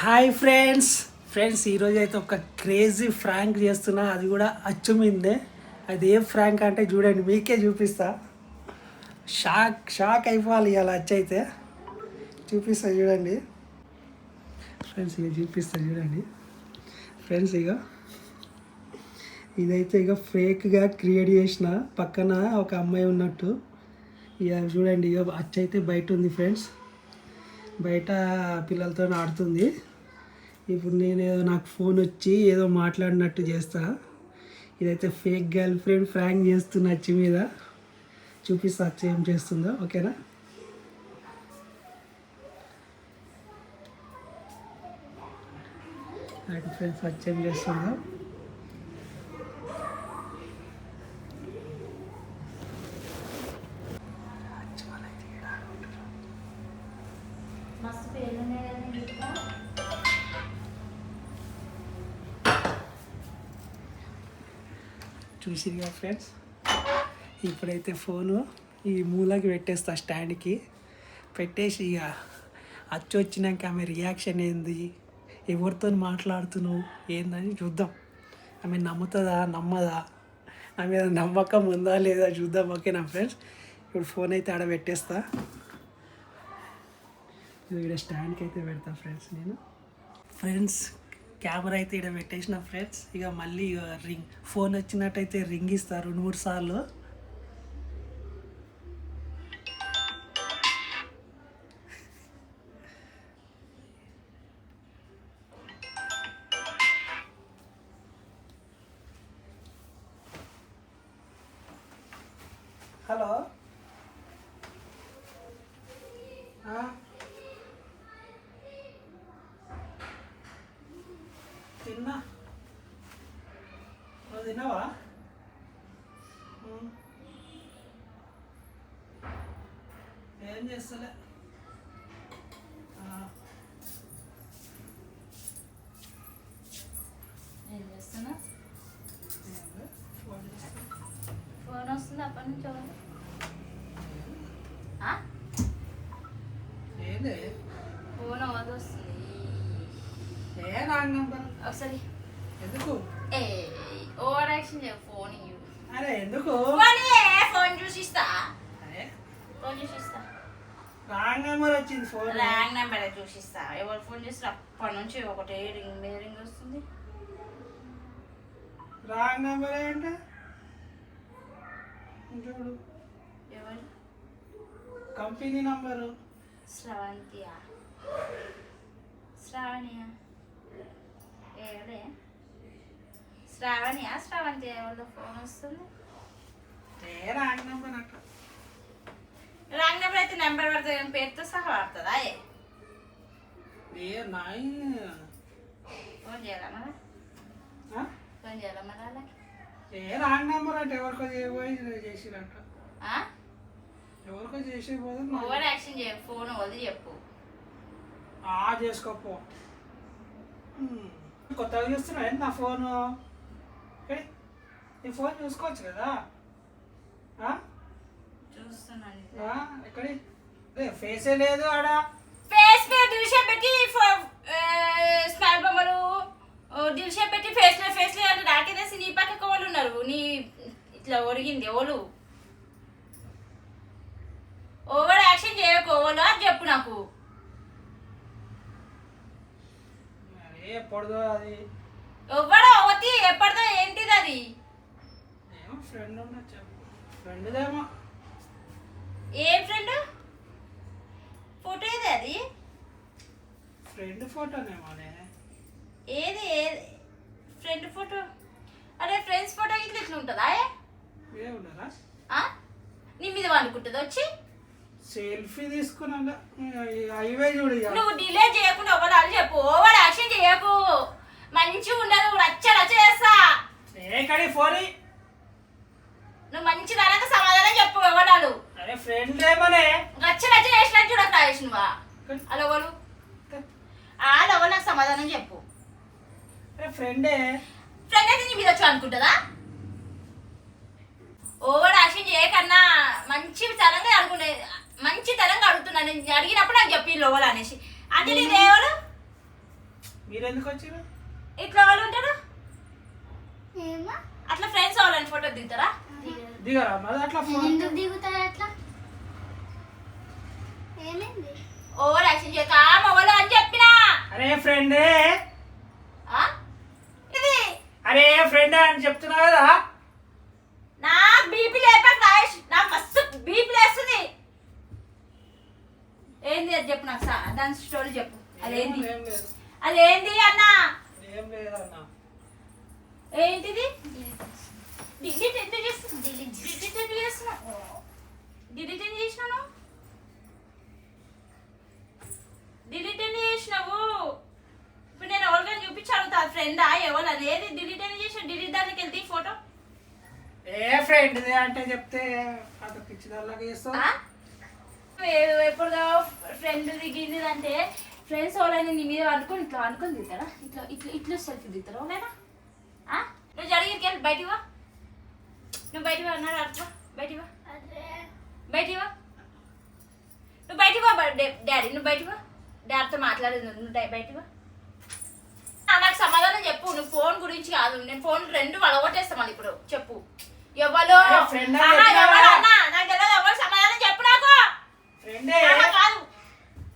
Hi friends ఈరోజు అయితే ఒక క్రేజీ ఫ్రాంక్ చేస్తున్నా, అది కూడా అచ్చుమిందే. అది ఏ ఫ్రాంక్ అంటే చూడండి, మీకే చూపిస్తా. షాక్ అయిపోవాలి ఇలా అచ్చైతే. చూపిస్తా చూడండి ఫ్రెండ్స్, ఇక చూపిస్తా చూడండి ఫ్రెండ్స్. ఇదైతే ఫేక్గా క్రియేట్ చేసిన, పక్కన ఒక అమ్మాయి ఉన్నట్టు. ఇక చూడండి, అచ్చైతే బయట ఉంది ఫ్రెండ్స్, బయట పిల్లలతో ఆడుతుంది. ఇప్పుడు నేను నాకు ఫోన్ వచ్చి ఏదో మాట్లాడినట్టు చేస్తా. ఇదైతే ఫేక్ గర్ల్ ఫ్రెండ్ ఫ్రాంక్ చేస్తున్న అచ్చి మీద. చూపిస్తా అచ్చి ఏం చేస్తుందో, ఓకేనా? నాకు ఫ్రెండ్స్ అచ్చి ఏం చేస్తుందో. చూసిగా ఫ్రెండ్స్, ఇప్పుడైతే ఫోను ఈ మూలకి పెట్టేస్తా, స్టాండ్కి పెట్టేసి ఇక అచ్చి వచ్చినాక ఆమె రియాక్షన్ ఏంది, ఎవరితో మాట్లాడుతున్నావు ఏందని చూద్దాం. ఆమె నమ్ముతుందా నమ్మదా, ఆమె మీద నమ్మకం ఉందా లేదా చూద్దాం, ఓకేనా ఫ్రెండ్స్? ఇప్పుడు ఫోన్ అయితే ఆడ పెట్టేస్తా. ఇక్కడ స్టాండ్కి అయితే పెడతా ఫ్రెండ్స్ నేను. ఫ్రెండ్స్ కెమెరా అయితే ఇక్కడ పెట్టేసిన ఫ్రెండ్స్. ఇక మళ్ళీ రింగ్ ఫోన్ వచ్చినట్టయితే రింగ్ ఇస్తారు 2-3 సార్లు. హలో, తిన్నా, నువ్వు తిన్నావా? ఏం చేస్తలే. ఏం చేస్తున్నా? ఫోన్ వస్తుంది అప్పటి నుంచి. ఏంది ఫోన్ అవదు వస్తుంది ఒకసారి. ఎందుకు ఓవర్ యాక్షన్ చేయ. ఫోన్ అరే ఎందుకు? ఫోన్ చూసిస్తా, అరే ఫోన్ చూసిస్తా. రాంగ్ నెంబర్ వచ్చింది, ఫోన్ ర్యాంక్ నెంబర్ చూసిస్తా. ఎవరు ఫోన్ చేస్తారు అప్పటి నుంచి ఒకటే రింగ్ మీద రింగ్ వస్తుంది. రాంగ్ నెంబర్ ఏంటి చూడు, ఎవరు? Company number. శ్రవంతియా? శ్రావణియా? ఏడే శ్రావణియా శ్రవంతి ఎవరిలో ఫోన్ వస్తుంది? రాంగ్ నెంబర్ అట్ట. రాంగ్ నెంబర్ అయితే నెంబర్ పడుతుంది కానీ పేరుతో సహా పడుతుందా? ఫోన్ చేయాలా మరి? ఫోన్ చేయాలా మరి వాళ్ళకి? రాంగ్ నెంబర్ అంటే ఎవరికో చేసిరట, ఎవరికో చేసే పోదు. ఓవర్ యాక్షన్ చేయ. ఫోన్ వదిలి చెప్పు. చేసుకోపో. కొత్తగా చూస్తున్నా నా ఫోను. నీ ఫోన్ చూసుకోవచ్చు కదా. చూస్తున్నాను. ఎక్కడి ఫేసే లేదు ఆడ. ఫేస్ మీద దిల్షే పెట్టి స్మైల్ బొమ్మలు దిల్షే పెట్టి ఫేస్ లో అంటే నాకేదేసి నీ పక్క వాళ్ళు ఉన్నారు. నీ ఇట్లా ఒరిగింది ఎవరు? ఓవర్ యాక్షన్ చేయకు. ఎవరు అని చెప్పు నాకు. ఎప్పటిదో అది. ఎవడో అవతి ఎప్పటిదో ఏంటిది అది? ఫ్రెండ్ ఉండొచ్చు, ఫ్రెండ్దేమో. ఏం ఫ్రెండ్ ఫోటో ఏది అది? ఫ్రెండ్ ఫోటోనేమో. ఏది ఫ్రెండ్ ఫోటో? అరే ఫ్రెండ్స్ ఫోటో ఇట్లా ఇట్లా ఉంటుందా? ఏముండదా? నీ మీద వండుకుంటుందా వచ్చి? సెల్ఫీ తీసుకున్నా హైవే చూడు. నువ్వు డిలే చేయకుండా ఒకటి చెప్పు. ఓవర్ యాక్షన్ చేయకు. మంచిగా ఉండదు, రచ్చ చేస్తా. ఫోన్ నువ్వు మంచి దానికి సమాధానం చెప్పు. ఎవడాలు? అరే ఫ్రెండ్ ఏమనే రచ్చ చేసినట్టు చూడక రాసినవా? అలవలు ఆలవలు నాకు సమాధానం చెప్పు. ఫ్రెండే. ఫ్రెండ్ అయితే నీ మీద వచ్చి అనుకుంటుందా? ఓవర్ యాక్షన్ చేయకన్నా మంచి తరంగా అనుకునే మంచి తరంగా అడుగుతున్నా. నేను అడిగినప్పుడు నాకు చెప్పి లోవలు అనేసి. అంటే నీ దేవుడు మీరు ఎందుకు వచ్చారు? ఇట్లా వాళ్ళు ఉంటారు ఏమో అట్లా ఫ్రెండ్స్ వాళ్ళని ఫోటో దిగుతారా? దిగరా మరి అట్లా ఫోన్ ఎందుకు దిగుతారు అట్లా? ఏమైంది? ఓవర్ యాక్షన్ చేయక మొగలు అని చెప్పినా. అరే ఫ్రెండే, ఆ? ఇది అరే ఫ్రెండే అని చెప్తున్నా కదా. నాకు బీపీ లేపాక రాయేష్, నాకు మస్తు బీపీ లేస్తుంది. ఏంది అది చెప్పు నాకు దాని స్టోరీ చెప్పు. అదేంటి ఏం లేదు, అదేంటి అన్న? ఏం లేదన్నా. ఏంటిది? డిలీట్ ఎందుకు చేస్తున్నావు? డిలీట్ ఎందుకు చేస్తున్నావు? డిలీట్ ఎందుకు చేసినాను? డిలీట్ ఎందుకు చేసినావు? ఇప్పుడు నేను ఎవరికైనా చూపించాను ఫ్రెండా ఎవరు అనేది డిలీట్ ఎందుకు చేసావు? డిలీట్ దానికి వెళ్తే ఫోటో ఏ ఫ్రెండ్ అంటే చెప్తే అంత పిచ్చిదారులాగా చేస్తావు. ఎప్పుడుగా ఫ్రెండ్ దిగింది అంటే ఫ్రెండ్స్ వాళ్ళని నీ మీద అనుకుని ఇట్లా అనుకుని దిగుతారా? ఇట్లా ఇట్లా ఇట్లా సెల్ఫీ దిగుతారా వాళ్ళైనా? నువ్వు జరిగిరికి వెళ్ళి బయటికి వా. నువ్వు బయటికి వా అన్నాడు అట్లా బయటికి వా. బయటికి వా, నువ్వు బయటికి వా. డాడీ నువ్వు బయటికి వా. డాడీతో మాట్లాడేది నువ్వు బయటికి వా. నాకు సమాధానం చెప్పు. నువ్వు ఫోన్ గురించి కాదు, నేను ఫోన్ రెండు వలగొట్టేస్తా మళ్ళీ. ఇప్పుడు చెప్పు ఎవరు నాకు తెలియదు. ఎవరు సమాధానం చెప్పు నాకు. ఫ్రెండే కాదు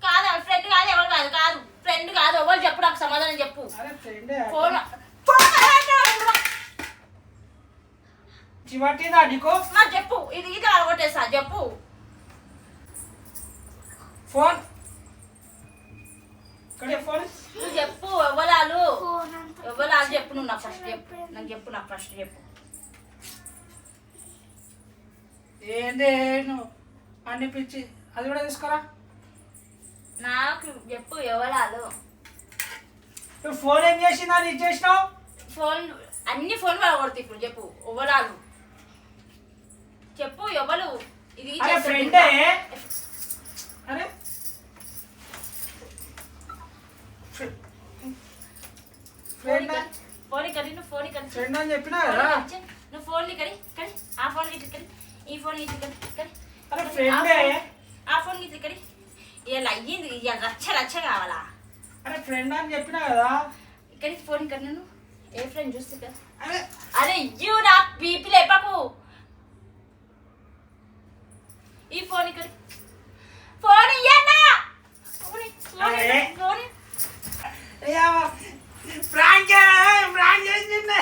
కాదు ఫ్రెండ్ కాదు ఎవరు కాదు కాదు ఫ్రెండ్ కాదు ఎవరు చెప్పు నాకు సమాధానం చెప్పు. అరే ఫ్రెండే ఫోన్ చివటిదా నీకు నాకు చెప్పు. ఇది ఇది వలగొట్టేస్తా చెప్పు. ఫోన్ ఇక్కడ ఫోన్ నువ్వు చెప్పు ఎవరాలు ఫోన్ అంతా ఎవరాలు చెప్పు. నువ్వు నాకు ఫస్ట్ చెప్పు. నాకు చెప్పు, నాకు ఫస్ట్ చెప్పు. ఏందే నువ్వు అన్ని పిచ్చి, అది కూడా తీసుకోరా. నాకు చెప్పు ఎవరాలు. నువ్వు ఫోన్ ఏం చేసిందా నీకు చేసినావు? ఫోన్ అన్ని ఫోన్ వలగొడతాయి. ఇప్పుడు చెప్పు ఎవరాలు చెప్పు ఎవరు. ఇది అరే ఫ్రెండే, అరే ఫ్రెండ్ ఫోన్ కడి. నువ్వు ఫోన్ కడి. ఫ్రెండ్ అని చెప్పినా కదా. నువ్వు ఫోన్ కడి కడి. ఆ ఫోన్ ఇట్లా కడి, ఈ ఫోన్ ఇట్లా కడి కడి. అరే ఫ్రెండే, ఆ ఫోన్ ఇట్లా కడి. ఇలా అయ్యింది, ఇలా రచ్చ రచ్చ కావాలా? అరే ఫ్రెండ్ అని చెప్పినా కదా. ఇక్కడికి ఫోన్ కడి. నువ్వు ఏ ఫ్రెండ్ చూస్తే కదా. అరే అరే ఇయ్యు నాకు బీపీ లేపకు. ఈ ఫోన్ ఇక్కడ ఫోన్ ఇయ్యన్నా. అరే. ఫోన్ ఫ్రాంక్ ఫ్రాంక్ చేసిందే,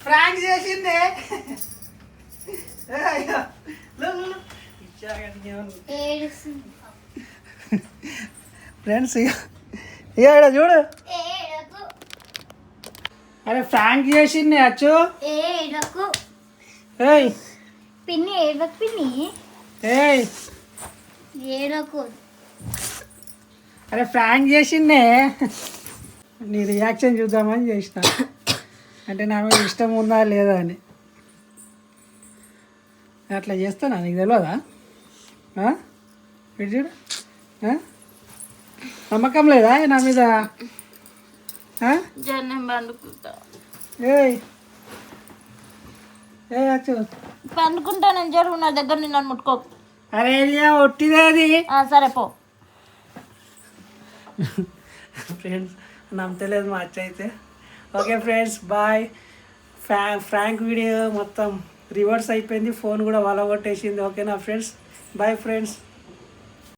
ఫ్రాంక్ చేసిందే. ఏడుస్తుంది. ఫ్రెండ్స్ ఇక్కడ చూడు. ఏడకు అరే ఫ్రాంక్ చేసింది అచ్చు. ఏడకు ఏయ్ పిన్ని ఏడకు పిన్ని ఏయ్ ఏడకు. అరే ఫ్రాంక్ చేసిందే. నీ రియాక్షన్ చూద్దామని చేసిన, అంటే నా మీద ఇష్టం ఉందా లేదా అని. అట్లా చేస్తానా నీకు తెలియదా? ఇటు చూడు, నమ్మకం లేదా నా మీద? జనం పండుకుంటా. ఏయ్ ఏ అచ్చు పండుకుంటా నేను. జరుగు నా దగ్గర నిన్ను ముట్టుకోకు. అరే ఒట్టిదే అది. సరే పో. ఫ్రెండ్స్ నమ్మతలేదు మా అచ్చ అయితే. Okay friends bye. Prank video మొత్తం రివర్స్ అయిపోయింది, ఫోన్ కూడా వలగొట్టేసింది. ఓకేనా ఫ్రెండ్స్, బాయ్ ఫ్రెండ్స్.